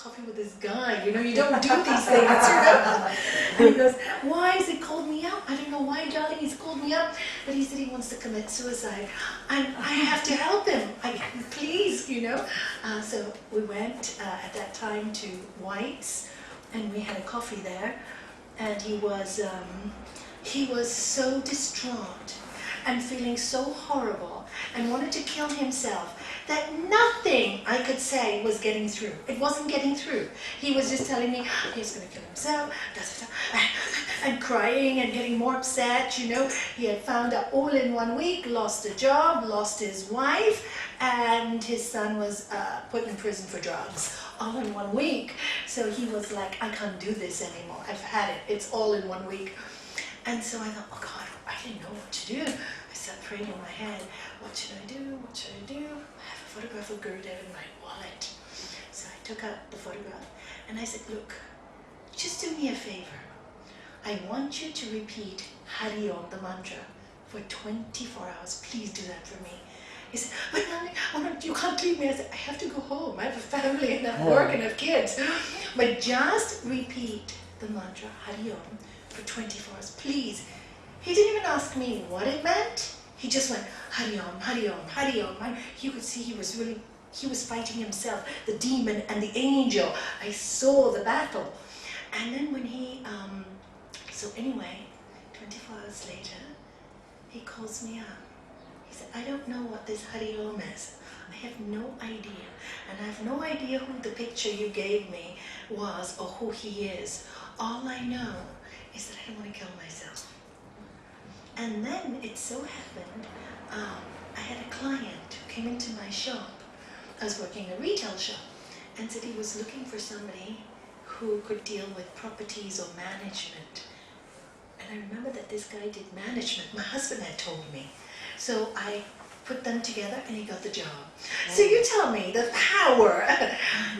coffee with this guy, you don't do these things, And he goes, why has he called me up? I don't know why, darling, he's called me up, but he said he wants to commit suicide. I have to help him, please, So we went at that time to White's, and we had a coffee there, and he was so distraught and feeling so horrible and wanted to kill himself that nothing I could say was getting through. It wasn't getting through. He was just telling me he's going to kill himself, and crying and getting more upset. He had found out all in 1 week, lost a job, lost his wife, and his son was put in prison for drugs, all in 1 week. So he was like, I can't do this anymore. I've had it. It's all in 1 week. And so I thought, oh God, I didn't know what to do. I started praying in my head, what should I do? What should I do? I have a photograph of Gurudev in my wallet. So I took out the photograph and I said, look, just do me a favor. I want you to repeat Hari Om, the mantra, for 24 hours. Please do that for me. He said, but Nalanie, you can't leave me. I said, I have to go home. I have a family and I have work and I have kids. But just repeat the mantra Hari Om for 24 hours, please. He didn't even ask me what it meant. He just went, Hari Om, Hari Om, Hari Om. You could see he was fighting himself, the demon and the angel. I saw the battle. And then when so anyway, 24 hours later, he calls me up. He said, I don't know what this Hari Om is. I have no idea. And I have no idea who the picture you gave me was or who he is. All I know is that I don't want to kill myself. And then it so happened, I had a client who came into my shop. I was working in a retail shop, and said he was looking for somebody who could deal with properties or management. And I remember that this guy did management. My husband had told me. So I put them together and he got the job. So you tell me the power.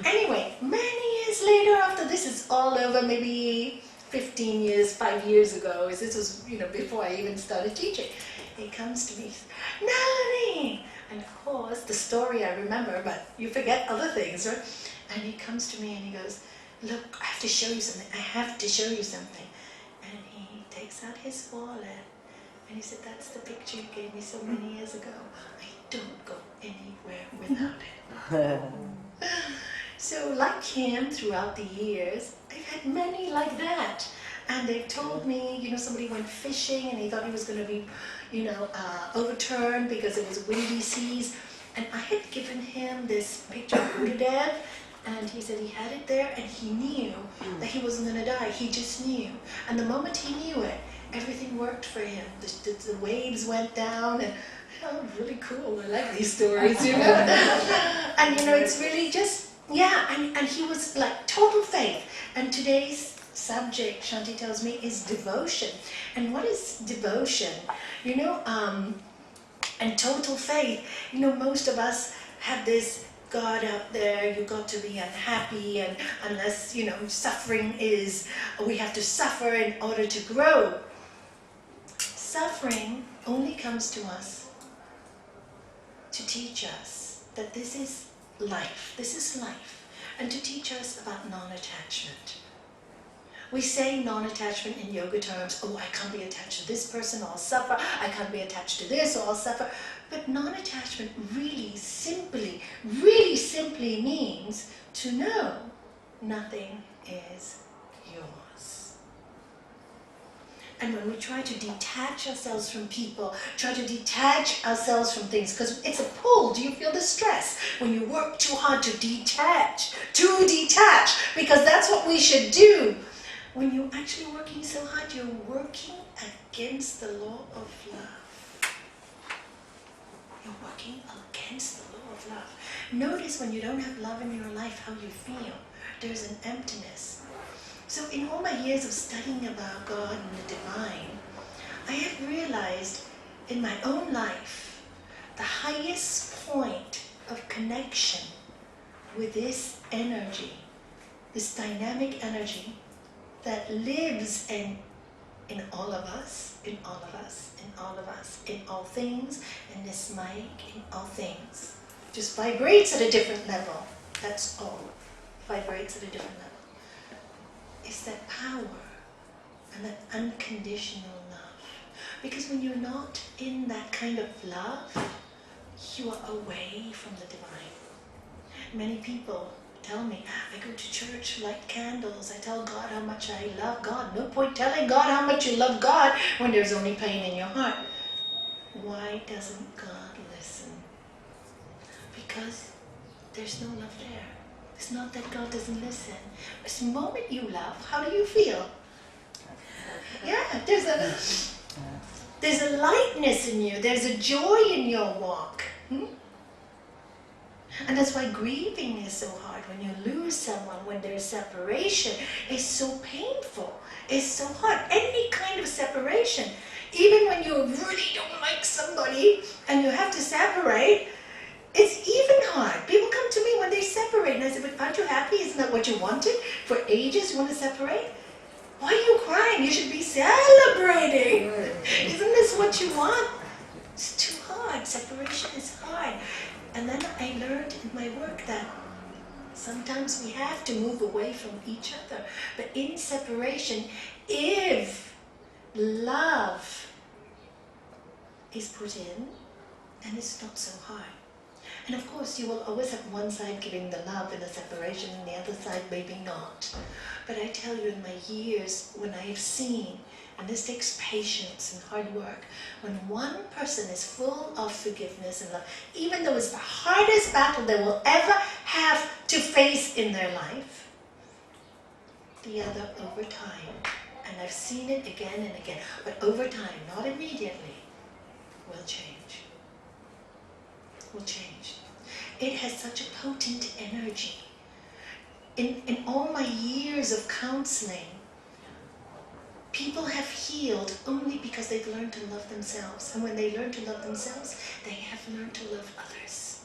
Anyway, many years later, after this is all over, maybe 15 years, 5 years ago, this was, before I even started teaching, he comes to me, Nalanie! And of course, the story I remember, but you forget other things, right? And he comes to me and he goes, look, I have to show you something. I have to show you something. And he takes out his wallet and he said, that's the picture you gave me so many years ago. I don't go anywhere without it. So like him, throughout the years, I've had many like that. And they've told me, somebody went fishing and he thought he was going to be, overturned because it was windy seas. And I had given him this picture of Gurudev, and he said he had it there and he knew that he wasn't going to die. He just knew. And the moment he knew it, everything worked for him. The waves went down and, really cool. I like these stories, And, it's really just, and he was like total faith. And today's subject, Shanti tells me, is devotion. And what is devotion? And total faith. Most of us have this God out there, you got to be unhappy, and unless, suffering is, we have to suffer in order to grow. Suffering only comes to us to teach us that this is life, and to teach us about non-attachment. We say non-attachment in yoga terms, I can't be attached to this person or I'll suffer, I can't be attached to this or I'll suffer. But non-attachment really simply means to know nothing is yours. And when we try to detach ourselves from people, try to detach ourselves from things, because it's a pull. Do you feel the stress when you work too hard to detach, because that's what we should do. When you're actually working so hard, you're working against the law of love. You're working against the law of love. Notice when you don't have love in your life, how you feel. There's an emptiness. So in all my years of studying about God and the divine, I have realized in my own life, the highest point of connection with this energy, this dynamic energy, that lives in all of us, in all of us, in all of us, in all things, in this mic, in all things. Just vibrates at a different level, that's all. vibrates at a different level. It's that power and that unconditional love. Because when you're not in that kind of love, you are away from the divine. Many people tell me, I go to church, light candles, I tell God how much I love God. No point telling God how much you love God when there's only pain in your heart. Why doesn't God listen? Because there's no love there. It's not that God doesn't listen. The moment you love, how do you feel? Yeah, there's a lightness in you. There's a joy in your walk. And that's why grieving is so hard. When you lose someone, when there's separation, it's so painful. It's so hard. Any kind of separation. Even when you really don't like somebody and you have to separate, it's even hard. People come to me when they separate and I say, but aren't you happy? Isn't that what you wanted? For ages you want to separate? Why are you crying? You should be celebrating. Isn't this what you want? It's too hard. Separation is hard. And then I learned in my work that sometimes we have to move away from each other. But in separation, if love is put in, then it's not so hard. And of course, you will always have one side giving the love in the separation and the other side maybe not. But I tell you, in my years, when I have seen, and this takes patience and hard work, when one person is full of forgiveness and love, even though it's the hardest battle they will ever have to face in their life, the other over time, and I've seen it again and again, but over time, not immediately, will change. Will change. It has such a potent energy. In all my years of counseling, people have healed only because they've learned to love themselves. And when they learn to love themselves, they have learned to love others.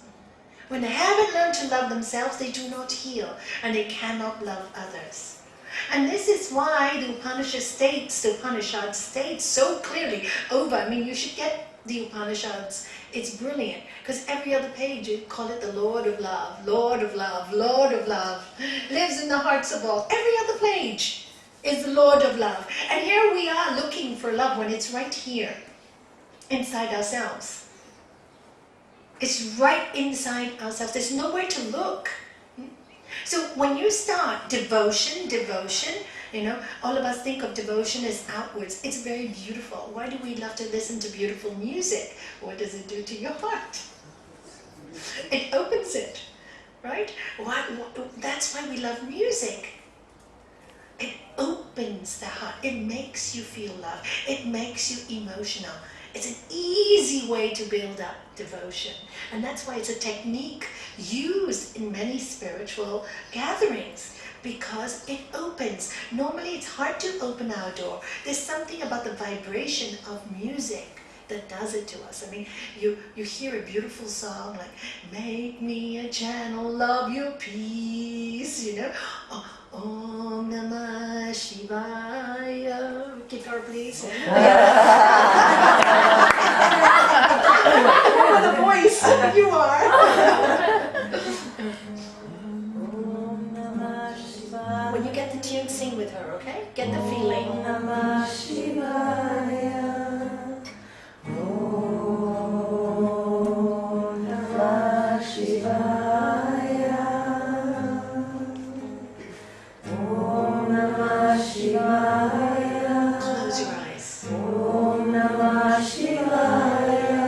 When they haven't learned to love themselves, they do not heal, and they cannot love others. And this is why the Upanishad states so clearly over. I mean, you should get the Upanishads. It's brilliant, because every other page you call it the Lord of Love, Lord of Love, Lord of Love, lives in the hearts of all. Every other page is the Lord of Love. And here we are looking for love when it's right here, inside ourselves. It's right inside ourselves. There's nowhere to look. So when you start devotion, you know, all of us think of devotion as outwards. It's very beautiful. Why do we love to listen to beautiful music? What does it do to your heart? It opens it, right? That's why we love music. It opens the heart. It makes you feel love. It makes you emotional. It's an easy way to build up devotion. And that's why it's a technique used in many spiritual gatherings, because it opens. Normally it's hard to open our door. There's something about the vibration of music that does it to us. I mean, you hear a beautiful song like, make me a channel of your peace, you know. Om Namah Shivaya. Guitar, please. With a voice, you are. When you get the tune, sing with her, okay? Get the feeling. Om Namah Shivaya. Om Namah Shivaya. Om Namah Shivaya. Close your eyes. Om Namah Shivaya.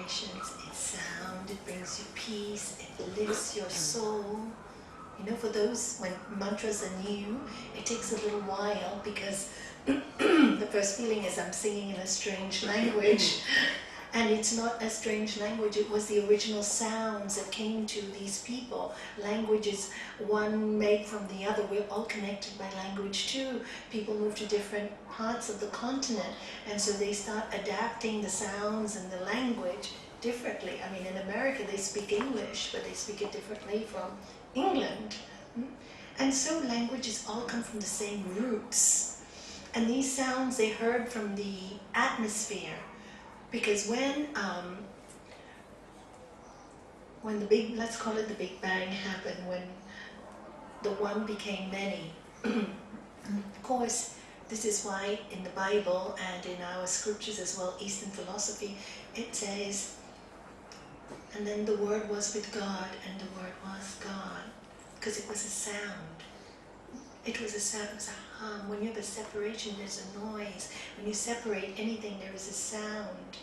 vibrations, it's sound, it brings you peace, it lifts your soul. You know, for those, when mantras are new, it takes a little while because the first feeling is I'm singing in a strange language. And it's not a strange language, it was the original sounds that came to these people. Languages, one made from the other, we're all connected by language too. People move to different parts of the continent, and so they start adapting the sounds and the language differently. I mean, in America they speak English, but they speak it differently from England. And so languages all come from the same roots. And these sounds they heard from the atmosphere. Because when the big, let's call it the Big Bang happened, when the one became many, of course, this is why in the Bible and in our scriptures as well, Eastern philosophy, it says, and then the Word was with God, and the Word was God, because it was a sound. It was a sound, it was a hum. When you have a separation, there's a noise. When you separate anything, there is a sound.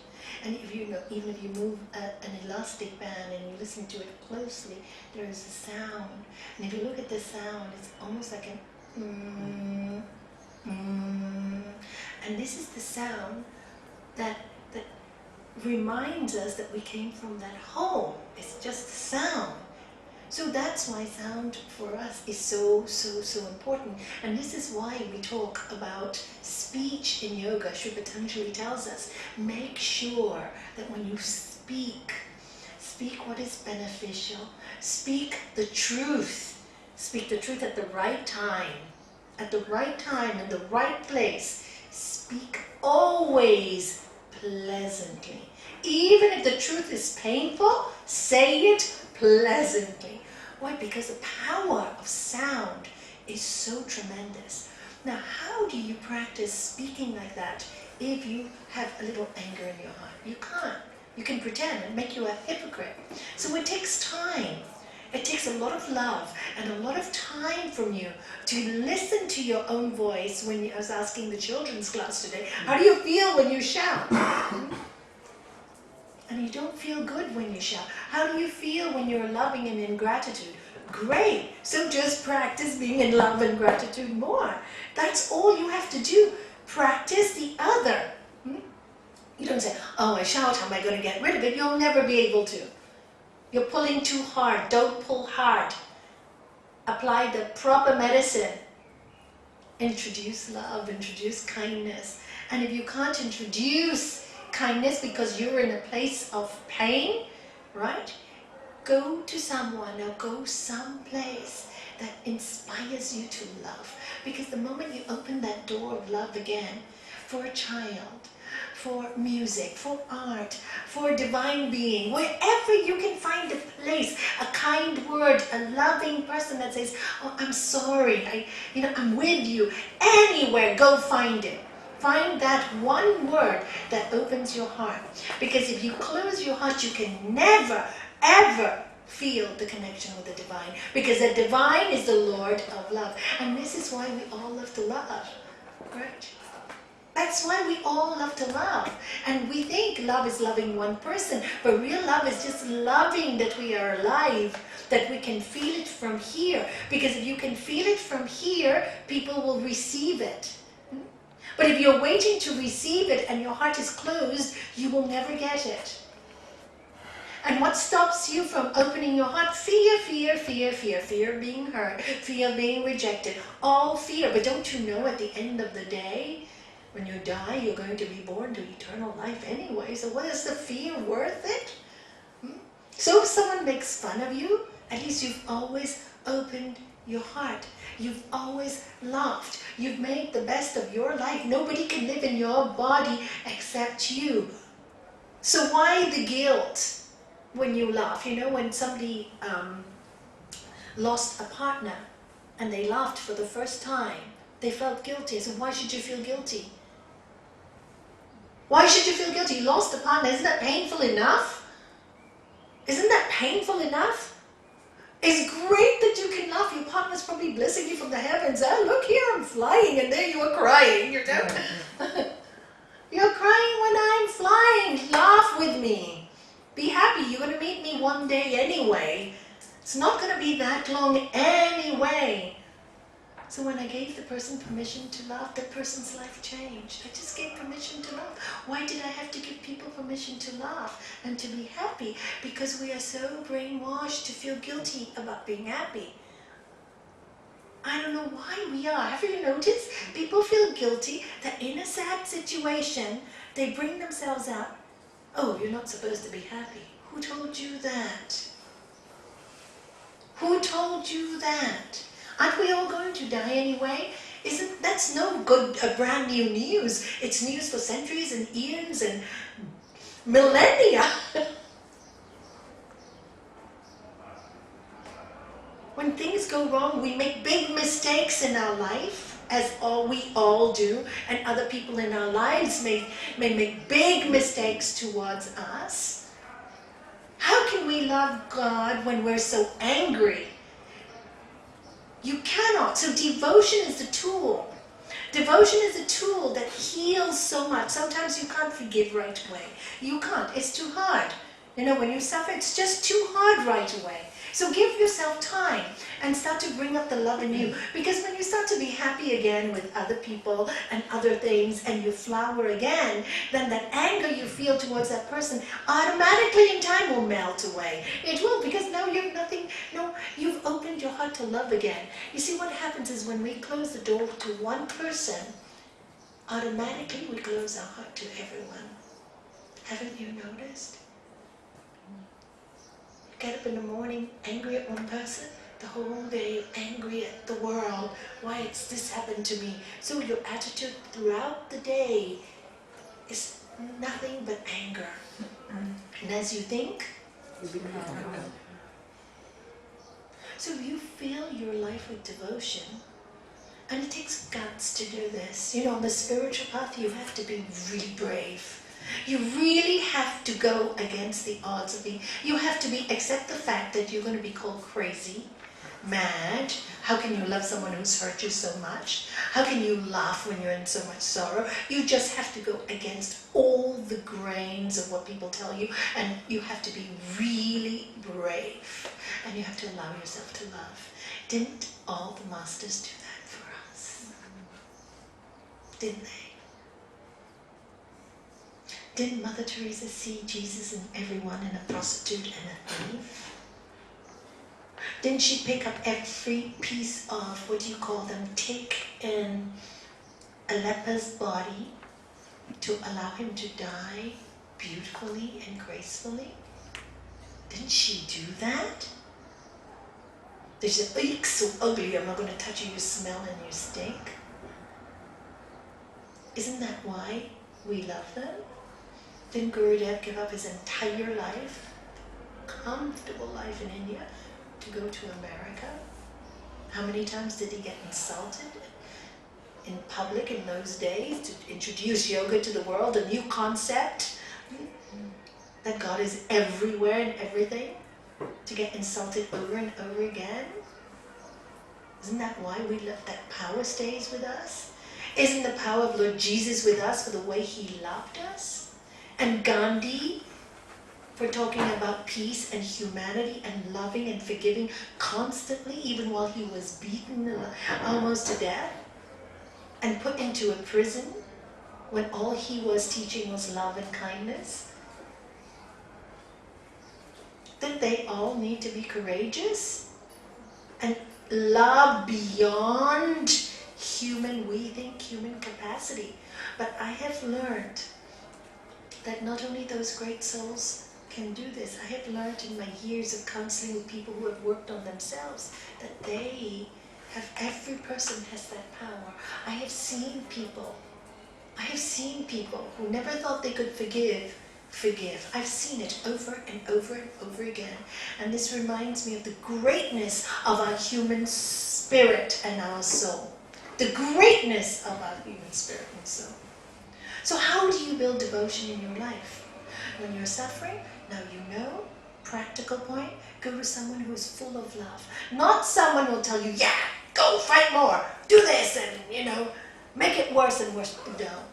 And if you know, even if you move an elastic band and you listen to it closely, there is a sound. And if you look at the sound, it's almost like an And this is the sound that reminds us that we came from that home. It's just the sound. So that's why sound for us is so important. And this is why we talk about speech in yoga. Sri Patanjali tells us, make sure that when you speak what is beneficial. Speak the truth. Speak the truth at the right time. At the right time, in the right place. Speak always pleasantly. Even if the truth is painful, say it pleasantly. Why? Because the power of sound is so tremendous. Now, how do you practice speaking like that if you have a little anger in your heart? You can't. You can pretend and make you a hypocrite. So it takes time. It takes a lot of love and a lot of time from you to listen to your own voice. When I was asking the children's class today, how do you feel when you shout? And you don't feel good when you shout. How do you feel when you're loving and in gratitude? Great! So just practice being in love and gratitude more. That's all you have to do. Practice the other. You don't say, oh, I shout, how am I going to get rid of it? You'll never be able to. You're pulling too hard. Don't pull hard. Apply the proper medicine. Introduce love, introduce kindness. And if you can't introduce kindness because you're in a place of pain, right? Go to someone or go someplace that inspires you to love. Because the moment you open that door of love again, for a child, for music, for art, for a divine being, wherever you can find a place, a kind word, a loving person that says, oh, I'm sorry, I'm with you. Anywhere, go find it. Find that one word that opens your heart. Because if you close your heart, you can never, ever feel the connection with the divine. Because the divine is the Lord of love. And this is why we all love to love. Right? That's why we all love to love. And we think love is loving one person. But real love is just loving that we are alive. That we can feel it from here. Because if you can feel it from here, people will receive it. But if you're waiting to receive it and your heart is closed, you will never get it. And what stops you from opening your heart? Fear, fear, fear, fear. Fear of being hurt, fear of being rejected. All fear. But don't you know at the end of the day, when you die, you're going to be born to eternal life anyway. So what is the fear worth it? So if someone makes fun of you, at least you've always opened your heart. You've always laughed. You've made the best of your life. Nobody can live in your body except you. So why the guilt when you laugh? You know, when somebody lost a partner and they laughed for the first time, they felt guilty. So why should you feel guilty? Why should you feel guilty? You lost a partner. Isn't that painful enough? Isn't that painful enough? It's great that you can laugh. Your partner's probably blessing you from the heavens. Oh, look here, I'm flying, and there you are crying. You're crying when I'm flying. Laugh with me. Be happy. You're going to meet me one day anyway. It's not going to be that long anyway. So when I gave the person permission to love, that person's life changed. I just gave permission to love. Why did I have to give people permission to love and to be happy? Because we are so brainwashed to feel guilty about being happy. I don't know why we are. Have you noticed? People feel guilty that in a sad situation, they bring themselves up. Oh, you're not supposed to be happy. Who told you that? Who told you that? Aren't we all going to die anyway? That's no good, brand new news. It's news for centuries and eons and millennia. When things go wrong, we make big mistakes in our life, as we all do, and other people in our lives may make big mistakes towards us. How can we love God when we're so angry? You cannot. So devotion is the tool. Devotion is a tool that heals so much. Sometimes you can't forgive right away. You can't. It's too hard. When you suffer, it's just too hard right away. So give yourself time and start to bring up the love in you. Because when you start to be happy again with other people and other things and you flower again, then that anger you feel towards that person automatically in time will melt away. It will, because now you have nothing, you've opened your heart to love again. You see, what happens is when we close the door to one person, automatically we close our heart to everyone. Haven't you noticed? Get up in the morning angry at one person, the whole day angry at the world. Why it's this happened to me? So your attitude throughout the day is nothing but anger. And as you think, you become. So you fill your life with devotion. And it takes guts to do this. On the spiritual path, you have to be really brave. You really have to go against the odds of being. You have to accept the fact that you're going to be called crazy, mad. How can you love someone who's hurt you so much? How can you laugh when you're in so much sorrow? You just have to go against all the grains of what people tell you, and you have to be really brave, and you have to allow yourself to love. Didn't all the masters do that for us? Didn't they? Didn't Mother Teresa see Jesus in everyone, in a prostitute and a thief? Didn't she pick up every piece of, tick in a leper's body to allow him to die beautifully and gracefully? Didn't she do that? They said, "Oh, you're so ugly, I'm not going to touch you, you smell and you stink." Isn't that why we love them? Didn't Gurudev give up his entire life, comfortable life in India, to go to America? How many times did he get insulted in public in those days to introduce yoga to the world, a new concept that God is everywhere and everything, to get insulted over and over again? Isn't that why we love that power stays with us? Isn't the power of Lord Jesus with us for the way he loved us? And Gandhi, for talking about peace and humanity and loving and forgiving constantly, even while he was beaten almost to death and put into a prison when all he was teaching was love and kindness? That they all need to be courageous and love beyond human capacity. But I have learned that not only those great souls can do this. I have learned in my years of counseling with people who have worked on themselves that every person has that power. I have seen people who never thought they could forgive. I've seen it over and over and over again. And this reminds me of the greatness of our human spirit and our soul. The greatness of our human spirit and soul. So how do you build devotion in your life? When you're suffering, now you know, practical point, go to someone who is full of love. Not someone who will tell you, yeah, go fight more, do this, and make it worse and worse. No.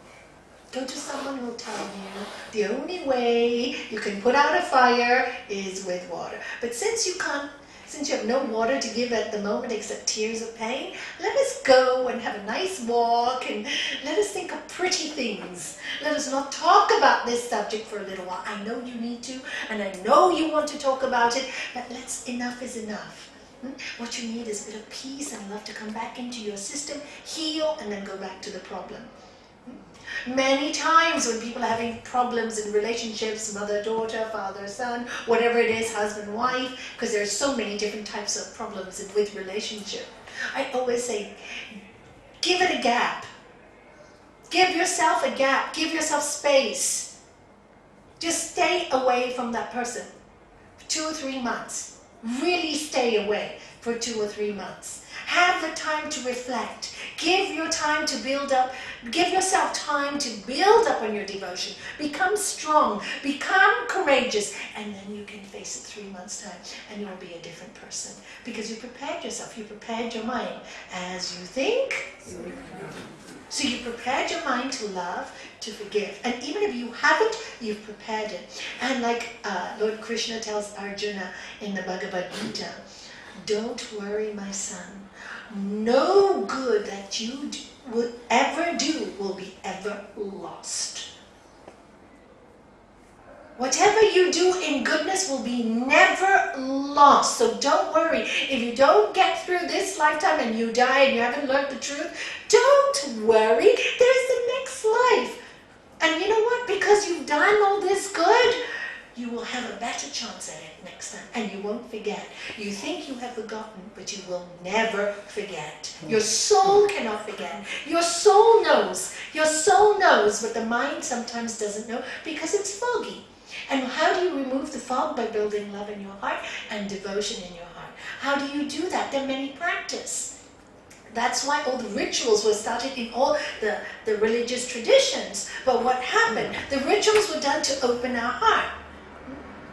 Go to someone who will tell you the only way you can put out a fire is with water. But since you have no water to give at the moment except tears of pain, let us go and have a nice walk and let us think of pretty things. Let us not talk about this subject for a little while. I know you need to, and I know you want to talk about it, but enough is enough. What you need is a bit of peace and love to come back into your system, heal, and then go back to the problem. Many times when people are having problems in relationships, mother-daughter, father-son, whatever it is, husband-wife, because there are so many different types of problems with relationship, I always say, give it a gap. Give yourself a gap. Give yourself space. Just stay away from that person for 2 or 3 months. Really stay away for 2 or 3 months. Have the time to reflect. Give your time to build up. Give yourself time to build up on your devotion. Become strong. Become courageous. And then you can face it 3 months' time and you will be a different person. Because you prepared yourself. You prepared your mind. As you think, so you prepared your mind to love, to forgive. And even if you haven't, you've prepared it. And like Lord Krishna tells Arjuna in the Bhagavad Gita, don't worry, my son. No good that you would ever do will be ever lost. Whatever you do in goodness will be never lost. So don't worry. If you don't get through this lifetime and you die and you haven't learned the truth, don't worry. There's the next life. And you know what? Because you've done all this good, you will have a better chance at it next time. And you won't forget. You think you have forgotten, but you will never forget. Your soul cannot forget. Your soul knows. Your soul knows, but the mind sometimes doesn't know because it's foggy. And how do you remove the fog? By building love in your heart and devotion in your heart. How do you do that? There are many practices. That's why all the rituals were started in all the religious traditions. But what happened? The rituals were done to open our heart.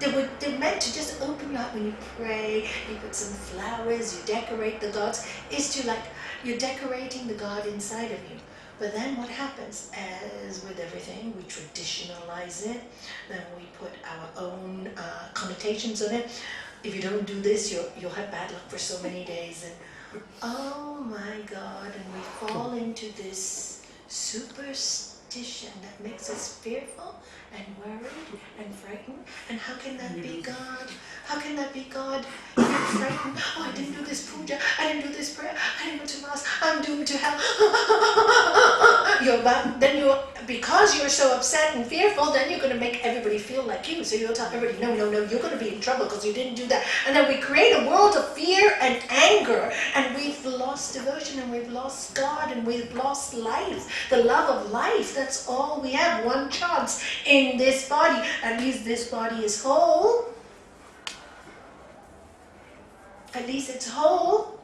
They're meant to just open your heart when you pray, you put some flowers, you decorate the gods. It's to like, you're decorating the God inside of you. But then what happens? As with everything, we traditionalize it. Then we put our own connotations on it. If you don't do this, you'll have bad luck for so many days. And oh my God, and we fall into this superstition that makes us fearful and worried and frightened. And how can that be God? How can that be God? You're frightened. Oh, I didn't do this puja. I didn't do this prayer. I didn't go to mass. I'm doomed to hell. Because you're so upset and fearful, then you're going to make everybody feel like you. So you'll tell everybody, no, you're going to be in trouble because you didn't do that. And then we create a world of fear and anger. And we've lost devotion and we've lost God and we've lost life. The love of life. That's all we have. One chance in this body. At least this body is whole. At least it's whole.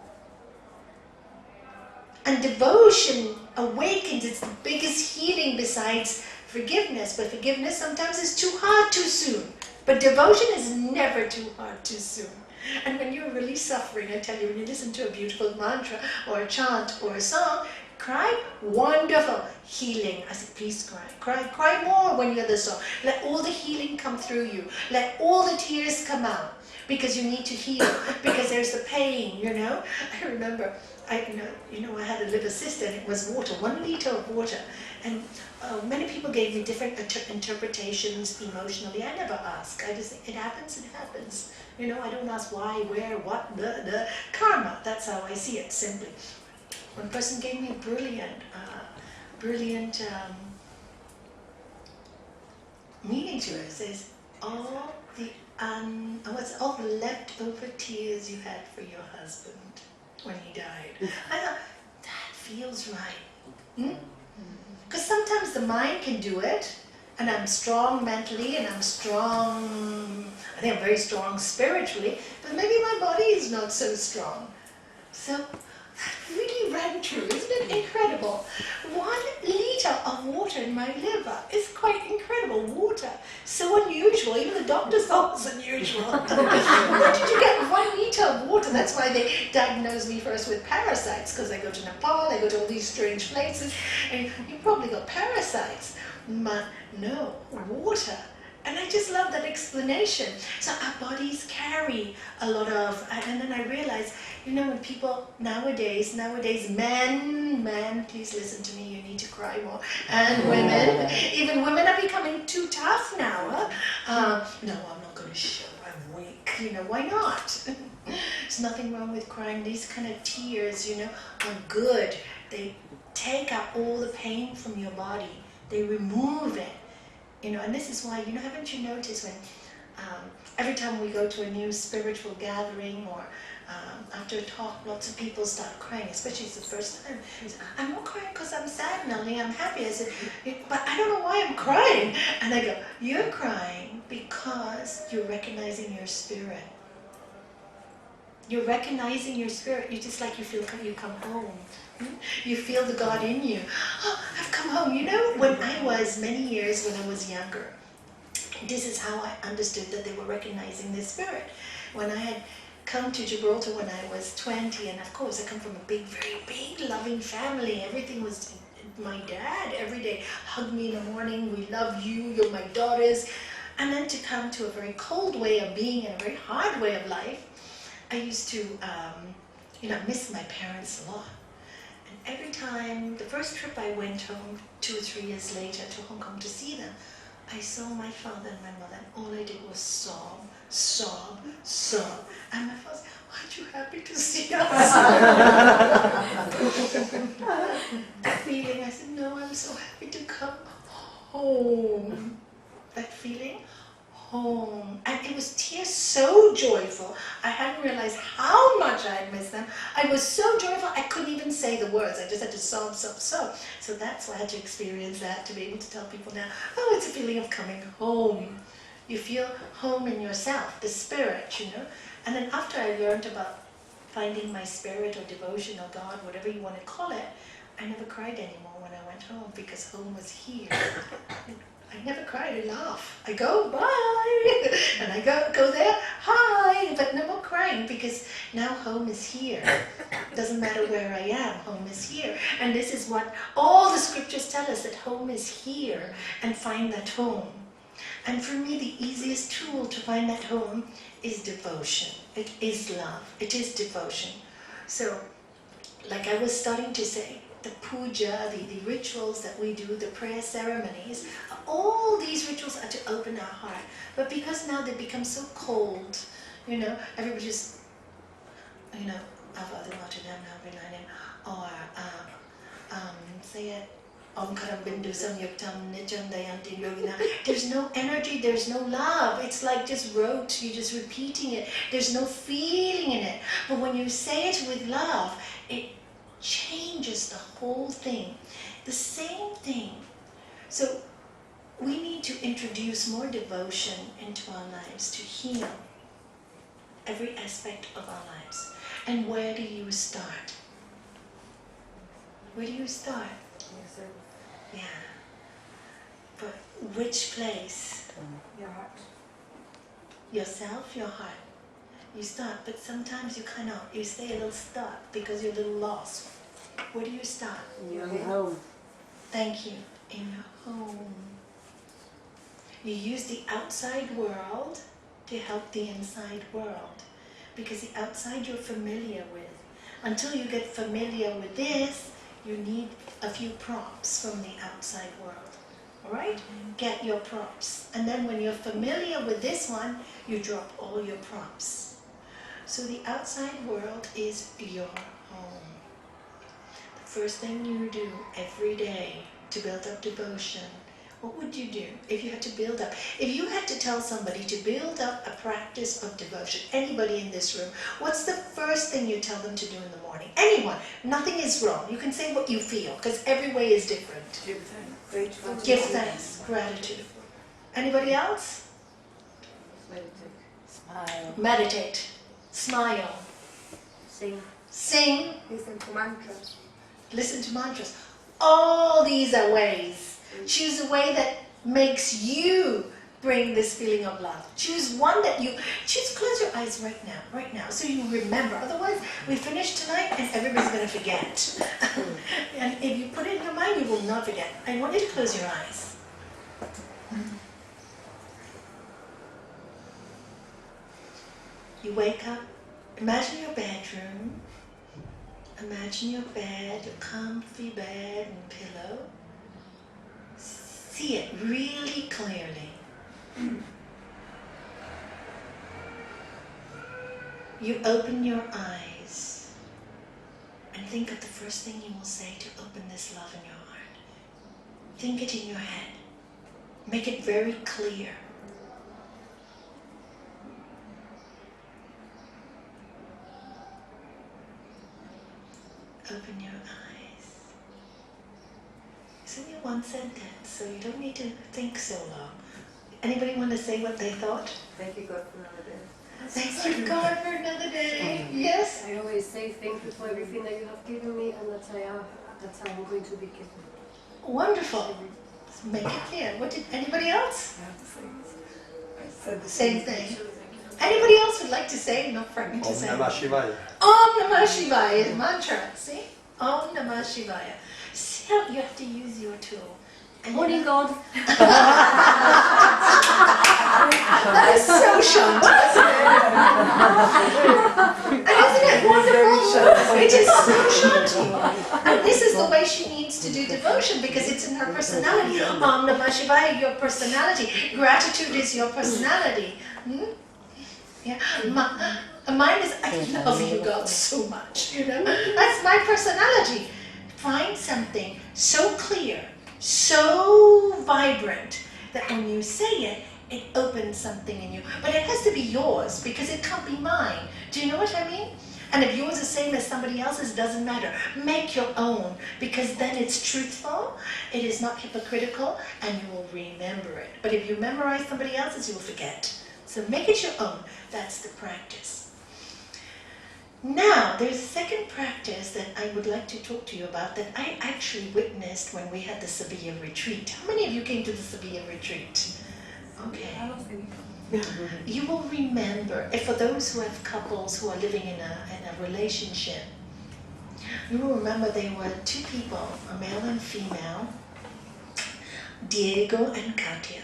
And devotion awakens. It's the biggest healing besides forgiveness. But forgiveness sometimes is too hard too soon. But devotion is never too hard too soon. And when you're really suffering, I tell you, when you listen to a beautiful mantra or a chant or a song, cry, wonderful, healing. I said, please cry more when you hear the song. Let all the healing come through you. Let all the tears come out. Because you need to heal, because there's the pain, you know. I remember, I had a little sister and it was water, 1 liter of water. And many people gave me different interpretations emotionally. I never ask. I just think it happens. You know, I don't ask why, where, what, the karma. That's how I see it, simply. One person gave me a brilliant meaning to it. It says, all the leftover tears you had for your husband when he died. I thought, that feels right. Because sometimes the mind can do it, and I'm strong mentally, and I'm strong, I think I'm very strong spiritually, but maybe my body is not so strong. So that really rang true. Isn't it incredible? 1 liter. liter of water in my liver. It's quite incredible. Water, so unusual. Even the doctors thought it was unusual. Where did you get 1 liter of water? That's why they diagnosed me first with parasites, because I go to Nepal, I go to all these strange places, and you probably got parasites. But no, water. And I just love that explanation. So our bodies carry a lot of, and then I realized, when people nowadays, men, please listen to me, you need to cry more, and women, even women are becoming too tough now. No, I'm not going to show, I'm weak, why not? There's nothing wrong with crying. These kind of tears, are good. They take out all the pain from your body. They remove it. And this is why, haven't you noticed when every time we go to a new spiritual gathering or after a talk, lots of people start crying, especially it's the first time. I'm not crying because I'm sad, Nalanie, I'm happy. I said, but I don't know why I'm crying. And I go, you're crying because you're recognizing your spirit. You're recognizing your spirit. You just like you come home. You feel the God in you. Oh, I've come home. When I was, many years when I was younger, this is how I understood that they were recognizing the spirit. When I had come to Gibraltar when I was 20, and of course I come from a very big, loving family. Everything was, my dad every day hugged me in the morning. We love you, you're my daughters. And then to come to a very cold way of being and a very hard way of life, I used to, miss my parents a lot. Every time, the first trip I went home 2 or 3 years later to Hong Kong to see them, I saw my father and my mother, and all I did was sob. And my father said, aren't you happy to see us? The feeling, I said, no, I'm so happy to come home. That feeling, home. And it was tears so joyful. I hadn't realized how much I had missed them. I was so joyful, I couldn't even say the words. I just had to sob. So that's why I had to experience that, to be able to tell people now, oh, it's a feeling of coming home. You feel home in yourself, the spirit, And then after I learned about finding my spirit or devotion or God, whatever you want to call it, I never cried anymore when I went home because home was here. I never cried, I laugh. I go, bye, and I go there, hi, but no more crying because now home is here. Doesn't matter where I am, home is here. And this is what all the scriptures tell us, that home is here, and find that home. And for me, the easiest tool to find that home is devotion. It is love, it is devotion. So, like I was starting to say, the puja, the rituals that we do, the prayer ceremonies, all these rituals are to open our heart. But because now they become so cold, everybody just, or say it, Om Karam Bindu Samyuktam Nityam Dayanti Yogina. There's no energy, there's no love. It's like just rote, you're just repeating it. There's no feeling in it. But when you say it with love, it changes the whole thing. The same thing. So we need to introduce more devotion into our lives to heal every aspect of our lives. And where do you start? Where do you start? Yeah. But which place? Your heart. Yourself, your heart. You start, but sometimes you cannot. You stay a little stuck because you're a little lost. Where do you start? In your home. Thank you. In your home. You use the outside world to help the inside world. Because the outside you're familiar with. Until you get familiar with this, you need a few props from the outside world. Alright? Get your props. And then when you're familiar with this one, you drop all your props. So the outside world is your home. The first thing you do every day to build up devotion, what would you do if you had to build up? If you had to tell somebody to build up a practice of devotion, anybody in this room, what's the first thing you tell them to do in the morning? Anyone. Nothing is wrong. You can say what you feel, because every way is different. Give thanks. Grateful. Give thanks. Gratitude. Anybody else? Meditate. Smile. Meditate. Smile. Sing. Sing. Listen to mantras. Listen to mantras. All these are ways. Choose a way that makes you bring this feeling of love. Choose one that you choose. Close your eyes right now, so you remember. Otherwise, we finish tonight and everybody's going to forget. And if you put it in your mind, you will not forget. I want you to close your eyes. You wake up. Imagine your bedroom. Imagine your bed, your comfy bed and pillow. See it really clearly. You open your eyes and think of the first thing you will say to open this love in your heart. Think it in your head. Make it very clear. Open your eyes. It's only one sentence, so you don't need to think so long. Anybody want to say what they thought? Thank you, God, for another day. Thank you, God, for another day. Yes? I always say thank you for everything that you have given me and that I am going to be given. Wonderful. Make it clear. What did anybody else? I have to say this. I said the Same thing. Anybody else would like to say? Not frightened to Om say. Namah Shivaya. Om Namah Shivaya is mantra. See? Om Namah Shivaya. See how you have to use your tool. And Morning, God. that is so short, isn't it? And isn't it wonderful? It is so short. And this is the way she needs to do devotion because it's in her personality. Om Namah Shivaya, your personality. Gratitude is your personality. Yeah. Mine is, I love you, God, so much. You know, that's my personality. Find something so clear, so vibrant that when you say it, it opens something in you. But it has to be yours because it can't be mine. Do you know what I mean? And if yours is the same as somebody else's, doesn't matter. Make your own because then it's truthful, it is not hypocritical, and you will remember it. But if you memorize somebody else's, you will forget. So make it your own. That's the practice. Now, there's a second practice that I would like to talk to you about that I actually witnessed when we had the Sabia retreat. How many of you came to the Sabia retreat? Okay. You will remember, and for those who have couples who are living in a relationship, you will remember there were two people, a male and female, Diego and Katia.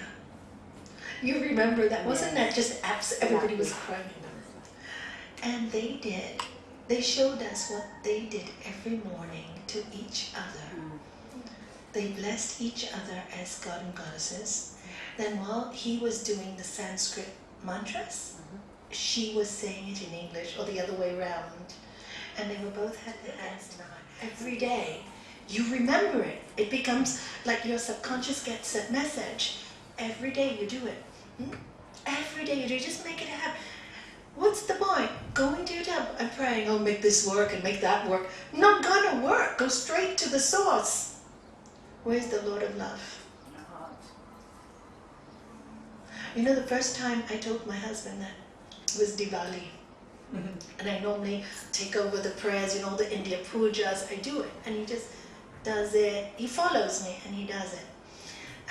You remember that? Wasn't that just everybody was crying? And they showed us what they did every morning to each other. They blessed each other as God and goddesses. Then while he was doing the Sanskrit mantras, she was saying it in English, or the other way around. And they were both had their hands in the heart. Every day, you remember it. It becomes like your subconscious gets that message. Every day you do it. Every day you do it. Just make it happen. What's the point? Going to your temple and praying, oh, make this work and make that work. Not gonna work. Go straight to the source. Where's the Lord of Love? You know, the first time I told my husband that was Diwali. And I normally take over the prayers, all the India pujas, I do it. And he just does it. He follows me and he does it.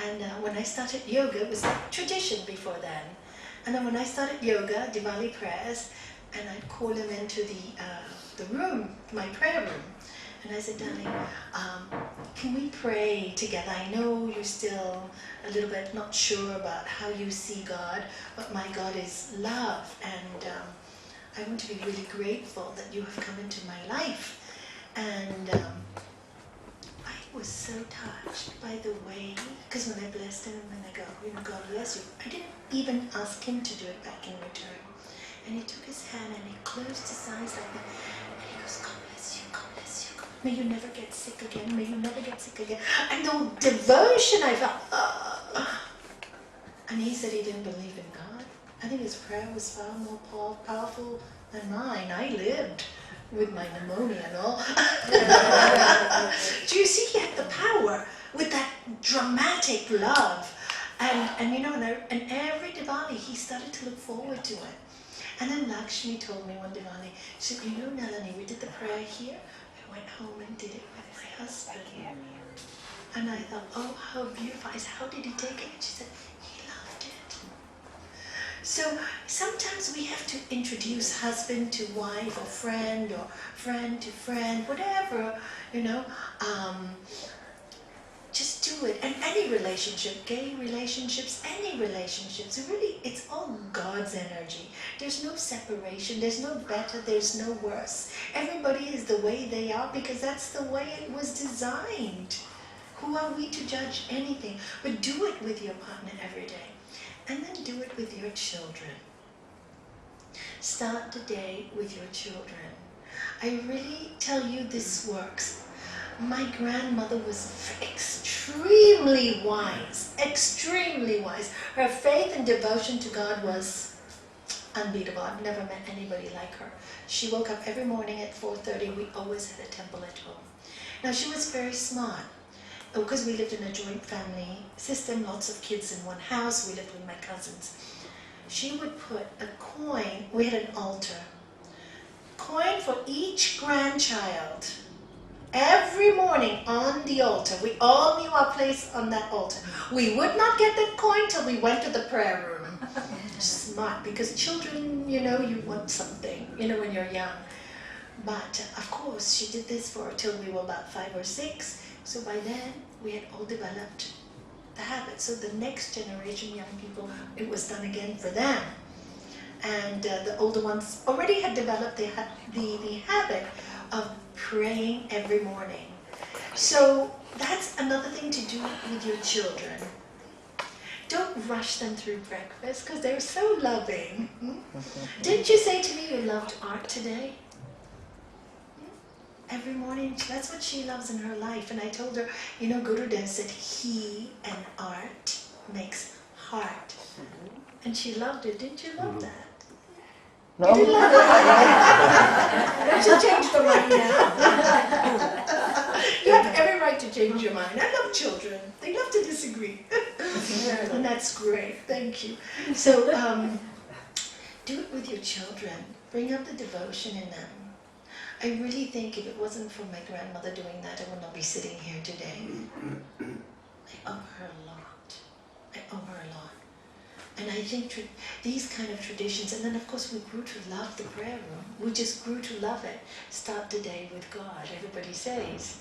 And when I started yoga, it was like tradition before then. And then when I started yoga, Diwali prayers, and I'd call him into the room, my prayer room. And I said, darling, can we pray together? I know you're still a little bit not sure about how you see God, but my God is love. And I want to be really grateful that you have come into my life. And I was so touched by the way, because when I blessed him and I go, God bless you, I didn't even ask him to do it back in return. And he took his hand and he closed his eyes like that. And he goes, God bless you, God bless you. May you never get sick again. May you never get sick again. And the devotion I felt. And he said he didn't believe in God. I think his prayer was far more powerful than mine. I lived with my pneumonia and all. Do you see he had the power with that dramatic love? And every Diwali he started to look forward to it. And then Lakshmi told me one Diwali, she said, Nalanie, we did the prayer here. went home and did it with my husband. And I thought, oh, how beautiful. I said, how did he take it? And she said, he loved it. So sometimes we have to introduce husband to wife or friend to friend, whatever, just do it. And any relationship, gay relationships, any relationships, really, it's all God's energy. There's no separation, there's no better, there's no worse. Everybody is the way they are because that's the way it was designed. Who are we to judge anything? But do it with your partner every day. And then do it with your children. Start the day with your children. I really tell you this works. My grandmother was extremely wise, extremely wise. Her faith and devotion to God was unbeatable. I've never met anybody like her. She woke up every morning at 4:30. We always had a temple at home. Now she was very smart. Because we lived in a joint family system, lots of kids in one house, we lived with my cousins. She would put a coin, we had an altar, coin for each grandchild, every morning on the altar. We all knew our place on that altar. We would not get that coin till we went to the prayer room. Smart, because children, you want something, when you're young. But of course, she did this till we were about 5 or 6. So by then, we had all developed the habit. So the next generation, young people, it was done again for them. And the older ones already had developed the habit of praying every morning. So that's another thing to do with your children. Don't rush them through breakfast because they're so loving. Didn't you say to me you loved art today? Every morning, that's what she loves in her life. And I told her, Gurudev said, he and art makes heart. And she loved it. Didn't you love that? No. You didn't love it? She'll change her mind now. You have every right to change your mind. I love children. They love to disagree. And that's great. Thank you. So, do it with your children. Bring up the devotion in them. I really think if it wasn't for my grandmother doing that, I would not be sitting here today. I owe her a lot. I owe her a lot. And I think these kind of traditions, and then of course we grew to love the prayer room. We just grew to love it. Start the day with God, everybody says.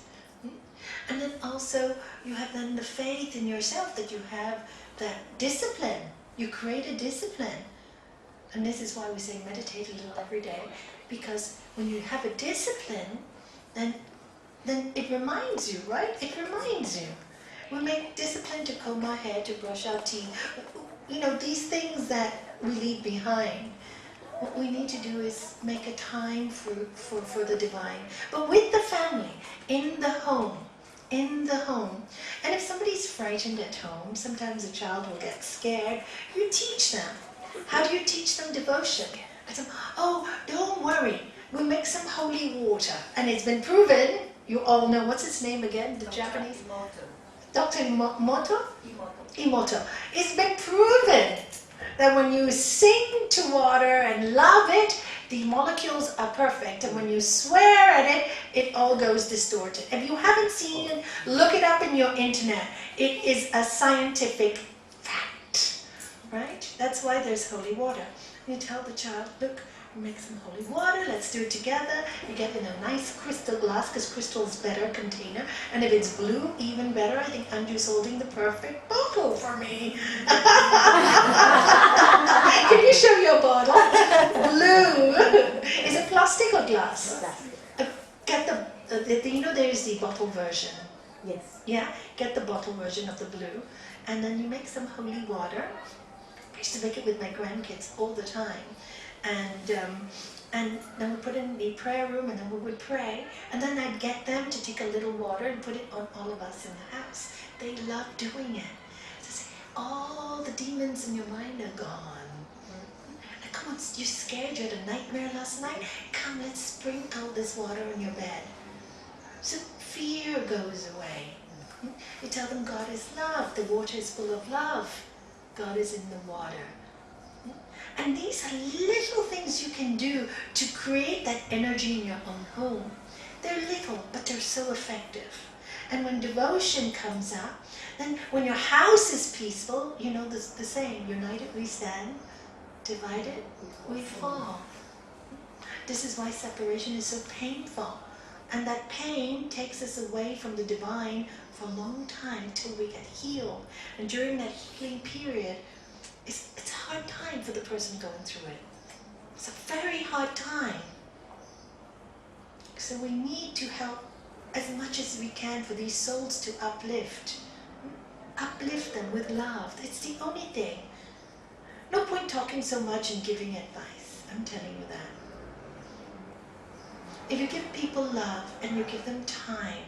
And then also you have then the faith in yourself that you have that discipline. You create a discipline. And this is why we say meditate a little every day. Because when you have a discipline, then it reminds you, right? It reminds you. We make discipline to comb our hair, to brush our teeth. These things that we leave behind. What we need to do is make a time for the divine. But with the family, in the home. And if somebody's frightened at home, sometimes a child will get scared, you teach them. How do you teach them devotion? I said, oh, don't worry. We make some holy water. And it's been proven, you all know, what's his name again? The Japanese? Dr. Emoto? Emoto. It's been proven that when you sing to water and love it, the molecules are perfect. And when you swear at it, it all goes distorted. If you haven't seen it, look it up in your internet. It is a scientific fact. Right? That's why there's holy water. You tell the child, look, make some holy water, let's do it together. You get in a nice crystal glass, because crystal's better container. And if it's blue, even better. I think Anju's holding the perfect bottle for me. Can you show your bottle? Blue. Is it plastic or glass? Get there's the bottle version. Yes. Yeah, get the bottle version of the blue. And then you make some holy water. I used to make it with my grandkids all the time. And then we put it in the prayer room and then we would pray. And then I'd get them to take a little water and put it on all of us in the house. They love doing it. So say, all the demons in your mind are gone. And come on, you're scared, you had a nightmare last night? Come, let's sprinkle this water on your bed. So fear goes away. You tell them God is love. The water is full of love. God is in the water. And these are little things you can do to create that energy in your own home. They're little, but they're so effective. And when devotion comes up, then when your house is peaceful, you know the saying, united we stand, divided we fall. This is why separation is so painful. And that pain takes us away from the divine for a long time till we get healed. And during that healing period, it's a hard time for the person going through it. It's a very hard time. So we need to help as much as we can for these souls to uplift. Uplift them with love. It's the only thing. No point talking so much and giving advice. I'm telling you that. If you give people love and you give them time,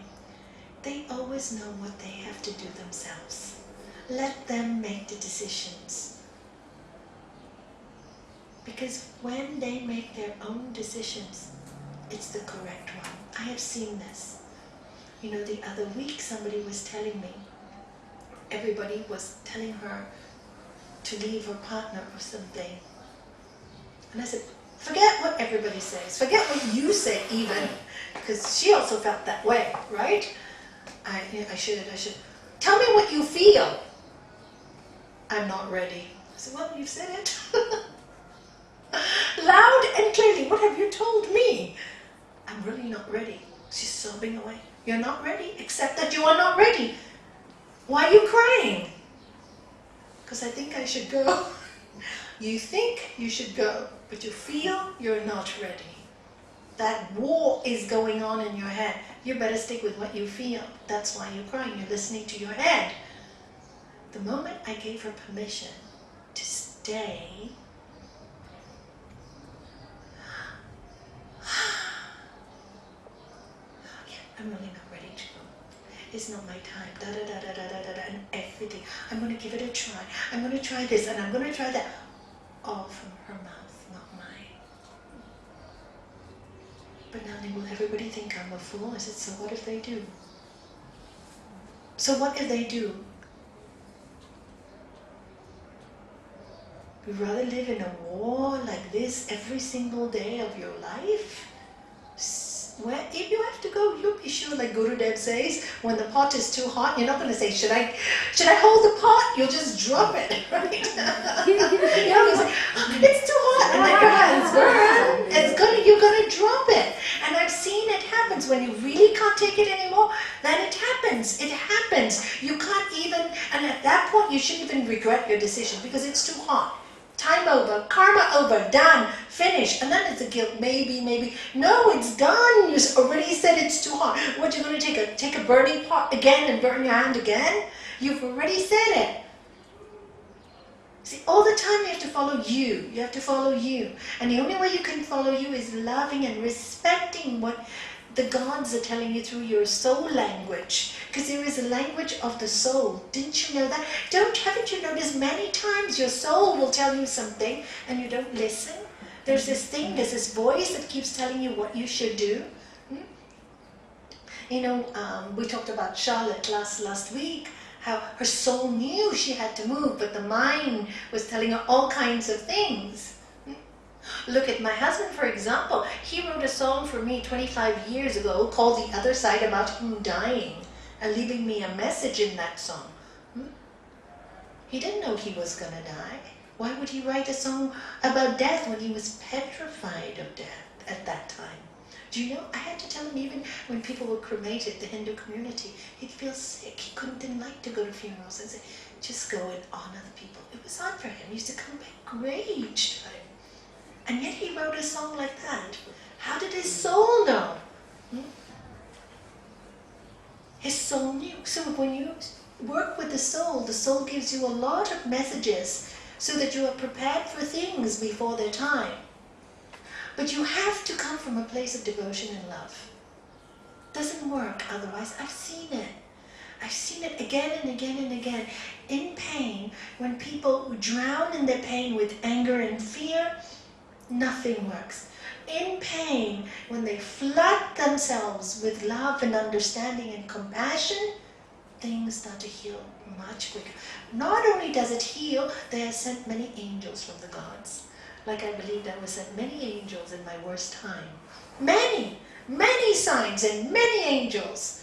they always know what they have to do themselves. Let them make the decisions. Because when they make their own decisions, it's the correct one. I have seen this. You know, the other week somebody was telling me, everybody was telling her to leave her partner or something. And I said, forget what everybody says. Forget what you say even. Because she also felt that way, right? I should. Tell me what you feel. I'm not ready. I said, well, you've said it. Loud and clearly, what have you told me? I'm really not ready. She's sobbing away. You're not ready? Accept that you are not ready. Why are you crying? Because I think I should go. You think you should go, but you feel you're not ready. That war is going on in your head. You better stick with what you feel. That's why you're crying. You're listening to your head. The moment I gave her permission to stay, I'm really not ready to go. It's not my time. Da da da da da da da and everything. I'm going to give it a try. I'm going to try this and I'm going to try that. All from her mouth, not mine. But now will everybody think I'm a fool? I said, so what if they do? So what if they do? You'd rather live in a war like this every single day of your life? Where if you have to go, you'll be sure, like Guru Dev says, when the pot is too hot, you're not going to say, should I hold the pot? You'll just drop it, right? You know, say, it's too hot, and then your hands burn. You're going to drop it. And I've seen it happens when you really can't take it anymore. Then it happens. It happens. You can't even, and at that point, you shouldn't even regret your decision because it's too hot. Time over, karma over, done, finished. And then it's a guilt, maybe. No, it's done. You already said it's too hot. What, you're going to take a burning pot again and burn your hand again? You've already said it. See, all the time you have to follow you. You have to follow you. And the only way you can follow you is loving and respecting what the gods are telling you through your soul language. Because there is a language of the soul. Didn't you know that? Haven't you noticed many times your soul will tell you something and you don't listen? There's this voice that keeps telling you what you should do. You know, we talked about Charlotte last week, how her soul knew she had to move, but the mind was telling her all kinds of things. Look at my husband, for example. He wrote a song for me 25 years ago called The Other Side, about him dying and leaving me a message in that song. He didn't know he was going to die. Why would he write a song about death when he was petrified of death at that time? Do you know, I had to tell him even when people were cremated, the Hindu community, he'd feel sick. He didn't like to go to funerals and say, just go and honor the people. It was hard for him. He used to come back gray each time. And yet he wrote a song like that. How did his soul know? His soul knew. So when you work with the soul gives you a lot of messages so that you are prepared for things before their time. But you have to come from a place of devotion and love. Doesn't work otherwise. I've seen it. I've seen it again and again and again. In pain, when people drown in their pain with anger and fear, nothing works. In pain, when they flood themselves with love and understanding and compassion, things start to heal much quicker. Not only does it heal, they have sent many angels from the gods. Like I believed I was sent many angels in my worst time. Many! many signs and many angels.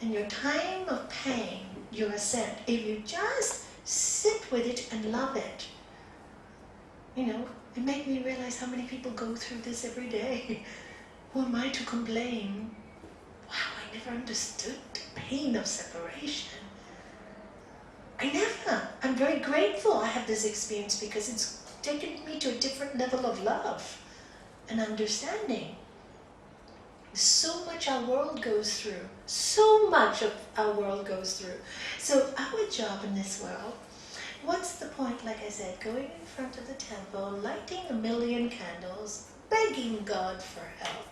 In your time of pain, your ascent, if you just sit with it and love it, it made me realize how many people go through this every day. Who am I to complain? Wow, I never understood the pain of separation. I'm very grateful I have this experience because it's taken me to a different level of love and understanding. So much our world goes through. So much of our world goes through. So our job in this world, what's the point, like I said, going in front of the temple, lighting 1,000,000 candles, begging God for help?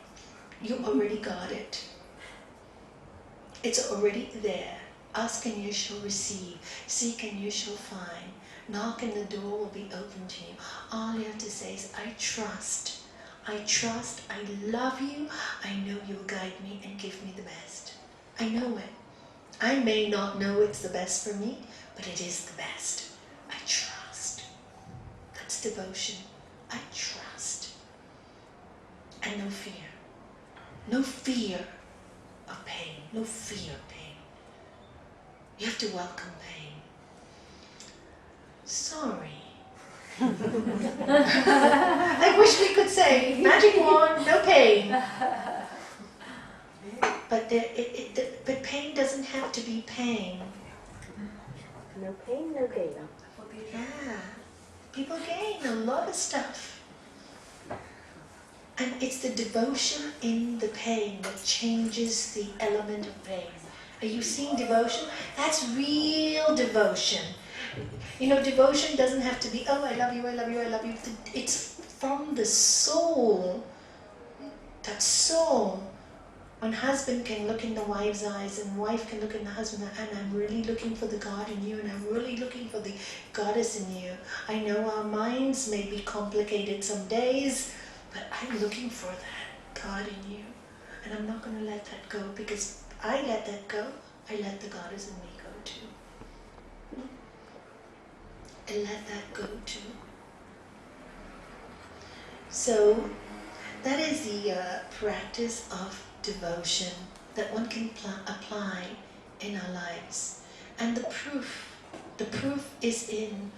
You already got it. It's already there. Ask and you shall receive. Seek and you shall find. Knock and the door will be open to you. All you have to say is, I trust. I trust. I love you. I know you'll guide me and give me the best. I know it. I may not know it's the best for me, but it is the best. I trust. That's devotion. I trust. And no fear. No fear of pain. No fear of pain. You have to welcome pain. Sorry. I wish we could say, magic wand, no pain. But but pain doesn't have to be pain. No pain, no gain. Yeah. People gain a lot of stuff. And it's the devotion in the pain that changes the element of pain. Are you seeing devotion? That's real devotion. Devotion doesn't have to be, oh, I love you, I love you, I love you. It's from the soul. That soul. When husband can look in the wife's eyes and wife can look in the husband, and I'm really looking for the God in you and I'm really looking for the goddess in you. I know our minds may be complicated some days, but I'm looking for that God in you. And I'm not going to let that go, because I let that go, I let the goddess in me go too. And let that go too. So that is the practice of devotion that one can apply in our lives. And the proof is in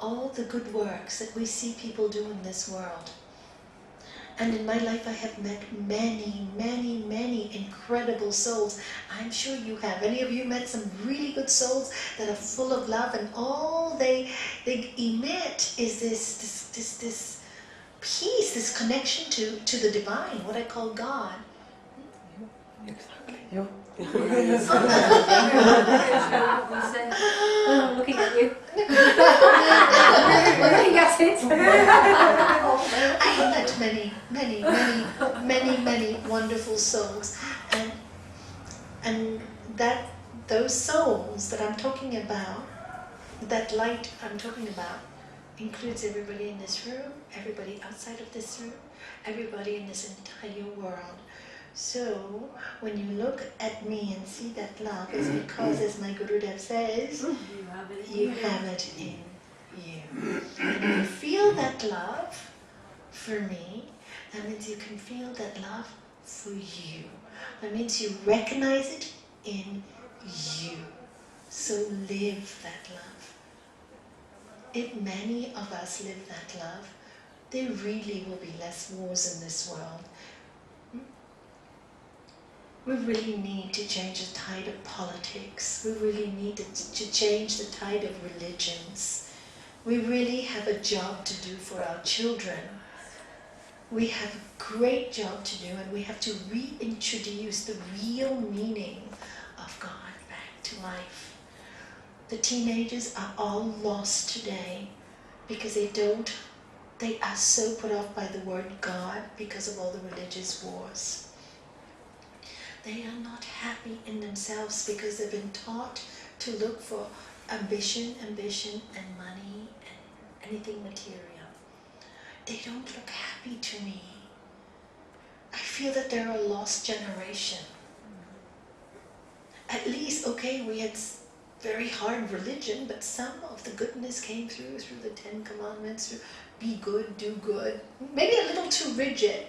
all the good works that we see people do in this world. And in my life I have met many, many, many incredible souls. I'm sure you have. Any of you met some really good souls that are full of love, and all they emit is this peace, this connection to the divine, what I call God. Exactly. I'm looking at you. Looking at it. I have met many wonderful souls, and those souls that I'm talking about, that light I'm talking about, includes everybody in this room, everybody outside of this room, everybody in this entire world. So when you look at me and see that love, it's because, as my Gurudev says, you have it in you. And when you feel that love for me, that means you can feel that love for you. That means you recognize it in you. So live that love. If many of us live that love, there really will be less wars in this world. We really need to change the tide of politics. We really need to change the tide of religions. We really have a job to do for our children. We have a great job to do, and we have to reintroduce the real meaning of God back to life. The teenagers are all lost today because they are so put off by the word God because of all the religious wars. They are not happy in themselves because they've been taught to look for ambition, and money, and anything material. They don't look happy to me. I feel that they're a lost generation. At least, okay, we had very hard religion, but some of the goodness came through the 10 Commandments, through be good, do good. Maybe a little too rigid.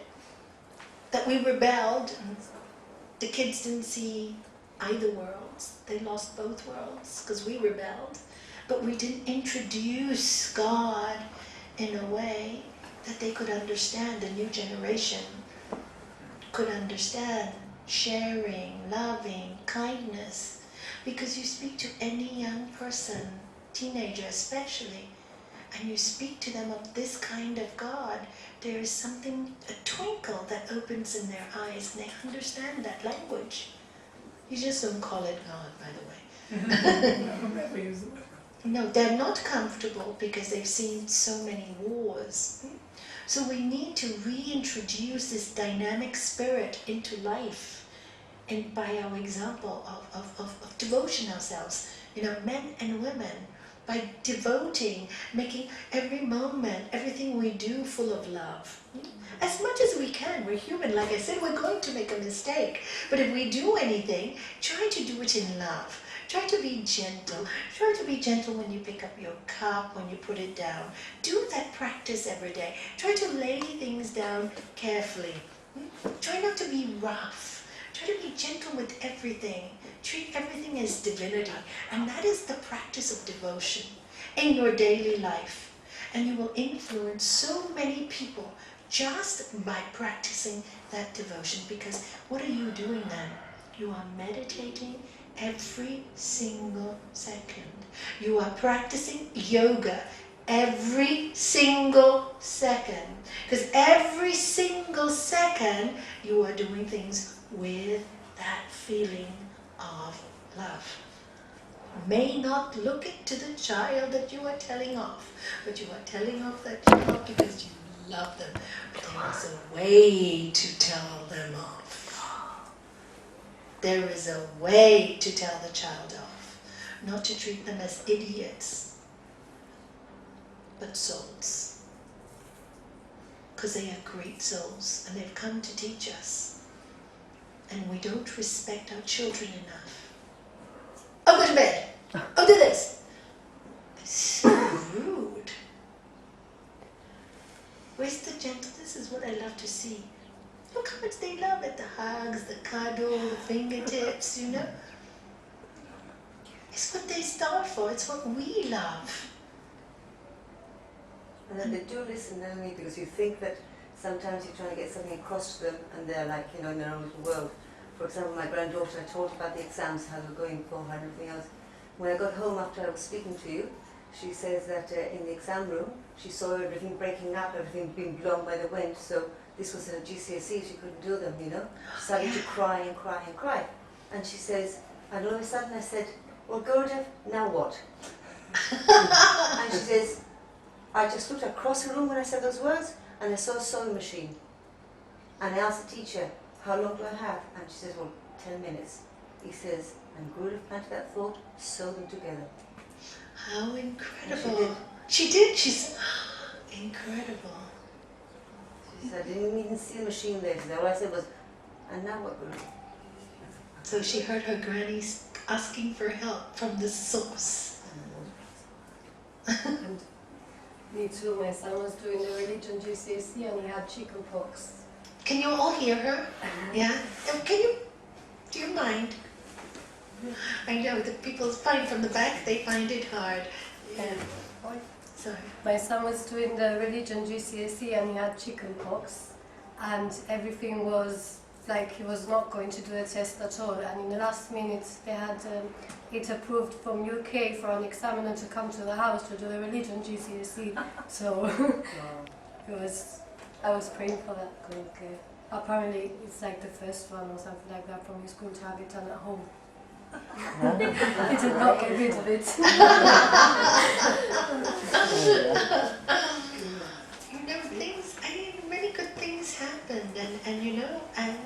that we rebelled. The kids didn't see either worlds. They lost both worlds because we rebelled. But we didn't introduce God in a way that they could understand, the new generation could understand sharing, loving, kindness. Because you speak to any young person, teenager especially, and you speak to them of this kind of God, there is something, a twinkle that opens in their eyes, and they understand that language. You just don't call it God, by the way. No, they're not comfortable because they've seen so many wars. So we need to reintroduce this dynamic spirit into life, and by our example of devotion ourselves, men and women, by devoting, making every moment, everything we do full of love. As much as we can. We're human. Like I said, we're going to make a mistake. But if we do anything, try to do it in love. Try to be gentle. Try to be gentle when you pick up your cup, when you put it down. Do that practice every day. Try to lay things down carefully. Try not to be rough. Try to be gentle with everything. Treat everything as divinity. And that is the practice of devotion in your daily life. And you will influence so many people just by practicing that devotion. Because what are you doing then? You are meditating every single second. You are practicing yoga every single second. Because every single second you are doing things with that feeling of love. You may not look it to the child that you are telling off, but you are telling off that child because you love them. But there is a way to tell them off. There is a way to tell the child off. Not to treat them as idiots, but souls. Because they are great souls and they've come to teach us. And we don't respect our children enough. Oh, go to bed. Oh, do this. It's so rude. Where's the gentle? This is what I love to see. Look how much they love it. The hugs, the cuddle, the fingertips, It's what they start for. It's what we love. And then they do listen, Nalanie, because you think that sometimes you're trying to get something across to them and they're like, in their own little world. For example, my granddaughter, I told her about the exams, how they were going for her and everything else. When I got home after I was speaking to you, she says that in the exam room, she saw everything breaking up, everything being blown by the wind. So this was her GCSE, she couldn't do them, She started to cry and cry and cry. And she says, and all of a sudden I said, well, Gurdev, now what? And she says, I just looked across the room when I said those words, and I saw a sewing machine. And I asked the teacher, how long do I have? And she says, well, 10 minutes. He says, and Gurdev planted that thought, sew them together. How incredible. She did. She's incredible. She said, I didn't even see the machine there. So all I said was, and now what, Gurdev? So she heard her granny asking for help from the source. And me too, my son was doing the religion GCSE and he had chicken pox. Can you all hear her? Yeah? Do you mind? I know the people find from the back, they find it hard. Yeah. Sorry. My son was doing the religion GCSE and he had chicken pox and everything was like he was not going to do a test at all, and in the last minute they had it approved from UK for an examiner to come to the house to do the religion GCSE. So I was praying for that. Apparently it's like the first one or something like that from his school to have it done at home. He did not get rid of it. Many good things happened, and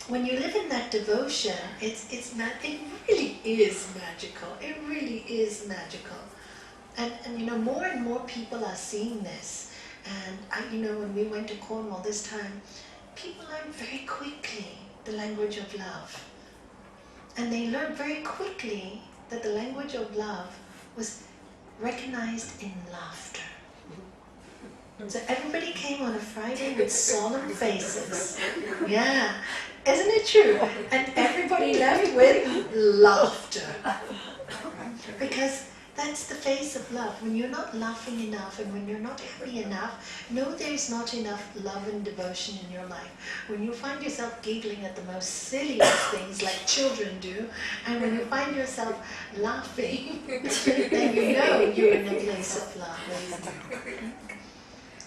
when you live in that devotion, it really is magical. It really is magical, and more and more people are seeing this. And when we went to Cornwall this time, people learned very quickly the language of love. And they learned very quickly that the language of love was recognized in laughter. So everybody came on a Friday with solemn faces. Yeah, isn't it true? And everybody left with laughter. Because that's the face of love. When you're not laughing enough and when you're not happy enough, no, there's not enough love and devotion in your life. When you find yourself giggling at the most silliest things like children do, and when you find yourself laughing, then you know you're in a place of love.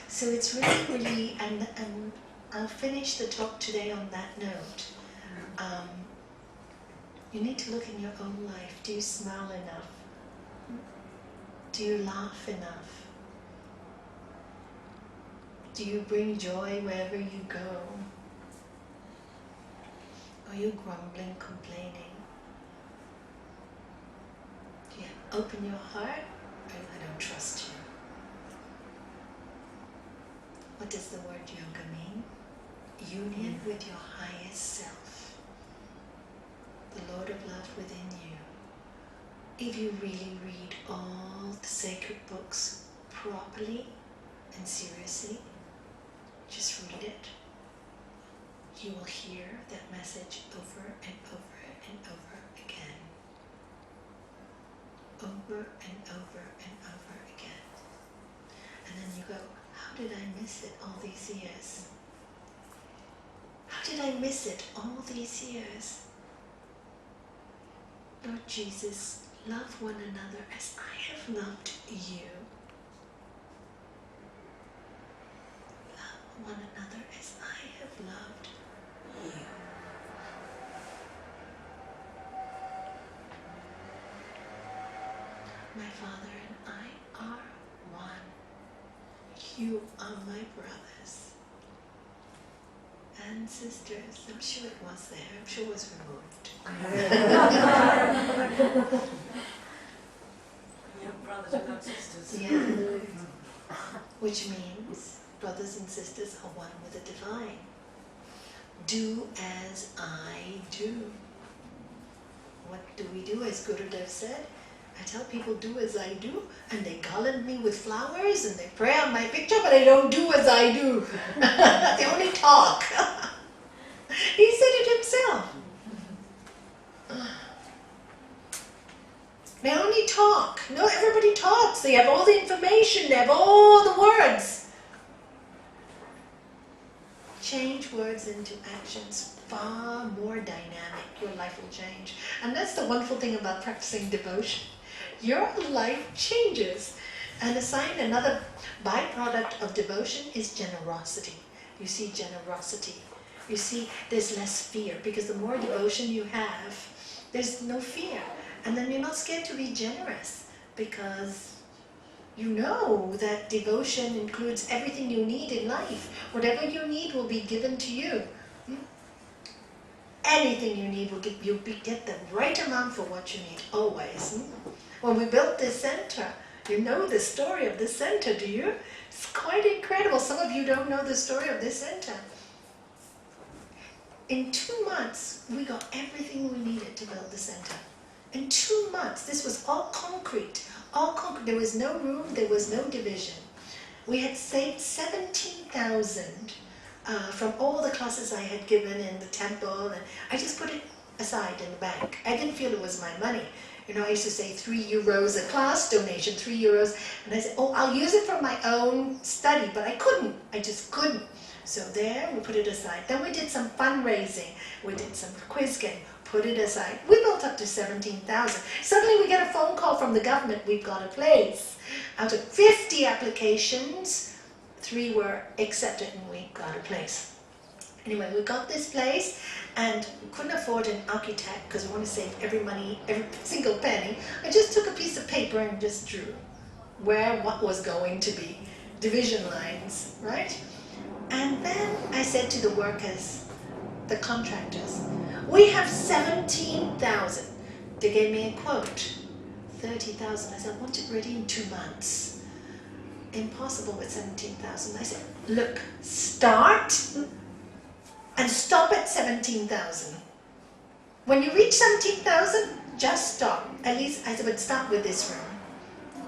So it's really, and I'll finish the talk today on that note. You need to look in your own life. Do you smile enough? Do you laugh enough? Do you bring joy wherever you go? Are you grumbling, complaining? Do you open your heart? I don't trust you. What does the word yoga mean? Union with your highest self. The Lord of love within you. If you really read all the sacred books properly and seriously, just read it, you will hear that message over and over and over again. Over and over and over again. And then you go, how did I miss it all these years? How did I miss it all these years? Lord Jesus, love one another as I have loved you. Love one another as I have loved you. My Father and I are one. You are my brothers and sisters. I'm sure it was there. I'm sure it was removed. Brothers without sisters. Yeah. Which means brothers and sisters are one with the divine. Do as I do. What do we do, as Gurudev said? I tell people do as I do, and they garland me with flowers and they pray on my picture, but they don't do as I do. They only talk. He said it himself. They only talk. No, everybody talks. They have all the information. They have all the words. Change words into actions. Far more dynamic. Your life will change. And that's the wonderful thing about practicing devotion. Your life changes. And another byproduct of devotion is generosity. You see generosity. You see there's less fear, because the more devotion you have, there's no fear. And then you're not scared to be generous, because you know that devotion includes everything you need in life. Whatever you need will be given to you. Anything you need will get the right amount for what you need, always. When we built this center, you know the story of this center, do you? It's quite incredible. Some of you don't know the story of this center. In 2 months, we got everything we needed to build the center. In 2 months, this was all concrete. All concrete. There was no room, there was no division. We had saved 17,000 from all the classes I had given in the temple, and I just put it aside in the bank. I didn't feel it was my money. You know, I used to say €3 a class, donation, €3. And I said, oh, I'll use it for my own study, but I couldn't. I just couldn't. So there, we put it aside. Then we did some fundraising. We did some quiz game. Put it aside. We built up to 17,000. Suddenly we get a phone call from the government, we've got a place. Out of 50 applications, 3 were accepted and we got a place. Anyway, we got this place and we couldn't afford an architect because we want to save every single penny. I just took a piece of paper and just drew what was going to be. Division lines, right? And then I said to the workers, the contractors, we have 17,000. They gave me a quote, 30,000. I said, I want it ready in 2 months. Impossible with 17,000. I said, look, start and stop at 17,000. When you reach 17,000, just stop. At least I said, but start with this room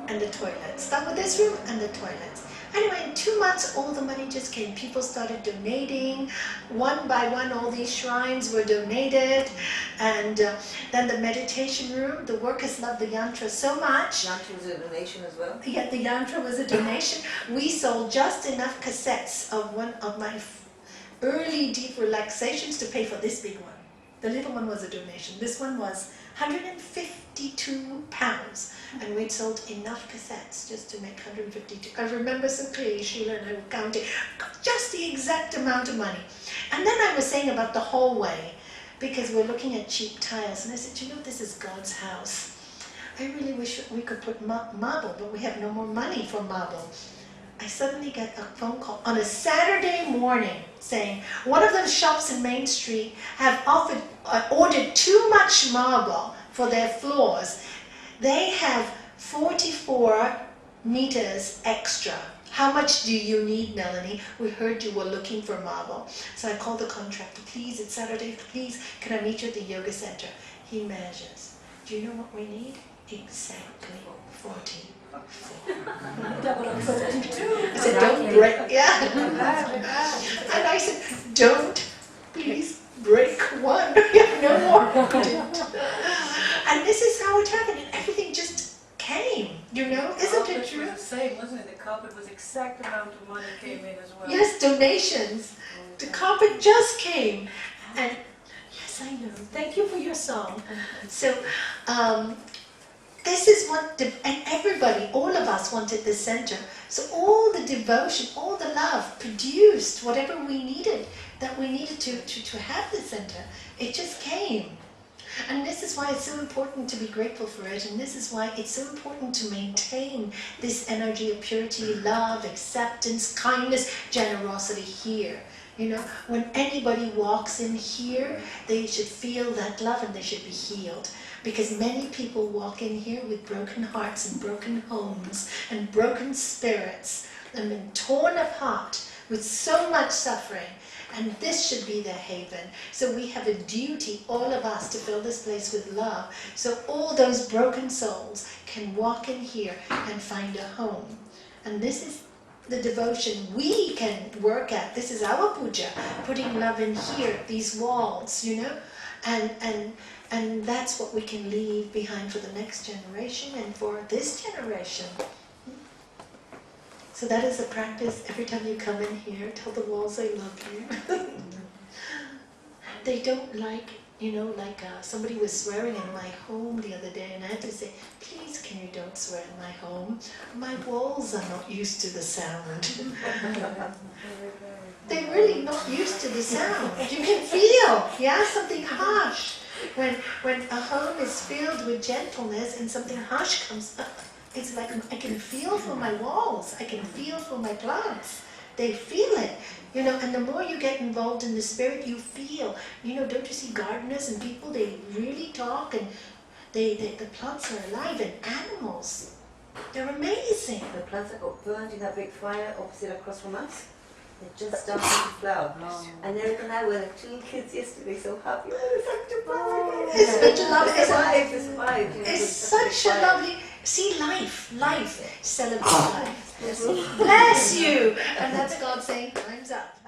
and the toilet. Start with this room and the toilets. Anyway, in 2 months, all the money just came. People started donating. One by one, all these shrines were donated. And then the meditation room, the workers loved the yantra so much. Yantra was a donation as well. Yeah, the yantra was a donation. We sold just enough cassettes of one of my early deep relaxations to pay for this big one. The little one was a donation. This one was £152, and we'd sold enough cassettes just to make 152. I remember so clearly, Sheila and I were counting just the exact amount of money. And then I was saying about the hallway, because we're looking at cheap tiles, and I said, you know, this is God's house. I really wish we could put marble, but we have no more money for marble. I suddenly get a phone call on a Saturday morning saying one of those shops in Main Street have ordered too much marble for their floors. They have 44 meters extra. How much do you need, Nalanie? We heard you were looking for marble. So I called the contractor. Please, it's Saturday. Please, can I meet you at the yoga center? He measures. Do you know what we need? Exactly 40. I said, don't break, yeah. And I said, don't, please break one. No more. And this is how it happened. And everything just came, you know? Isn't it true? It was the same, wasn't it? The carpet was exact amount of money came in as well. Yes, donations. The carpet just came. And yes, I know. Thank you for your song. So, this is what, and everybody, all of us wanted this center. So all the devotion, all the love produced whatever we needed, that we needed to have the center. It just came. And this is why it's so important to be grateful for it. And this is why it's so important to maintain this energy of purity, love, acceptance, kindness, generosity here. You know, when anybody walks in here, they should feel that love and they should be healed. Because many people walk in here with broken hearts and broken homes and broken spirits and been torn apart with so much suffering. And this should be their haven. So we have a duty, all of us, to fill this place with love. So all those broken souls can walk in here and find a home. And this is the devotion we can work at. This is our puja, putting love in here, these walls, you know. And that's what we can leave behind for the next generation and for this generation. So that is a practice. Every time you come in here, tell the walls I love you. They don't like, you know, like somebody was swearing in my home the other day, and I had to say, please can you don't swear in my home. My walls are not used to the sound. They're really not used to the sound. You can feel, yeah, something harsh. When a home is filled with gentleness and something harsh comes up, it's like I can feel from my walls, I can feel from my plants. They feel it, you know, and the more you get involved in the spirit, you feel, you know, don't you see gardeners and people, they really talk, and the plants are alive, and animals, they're amazing. The plants that got burned in that big fire opposite across from us, they're just starting to flower. And Eric and I were like 2 kids yesterday, so happy. Oh, it's such a flower. It's such a lovely, It's survived. You know, it's such a lovely, see life, celebrate life. Bless you. And that's God saying, time's up.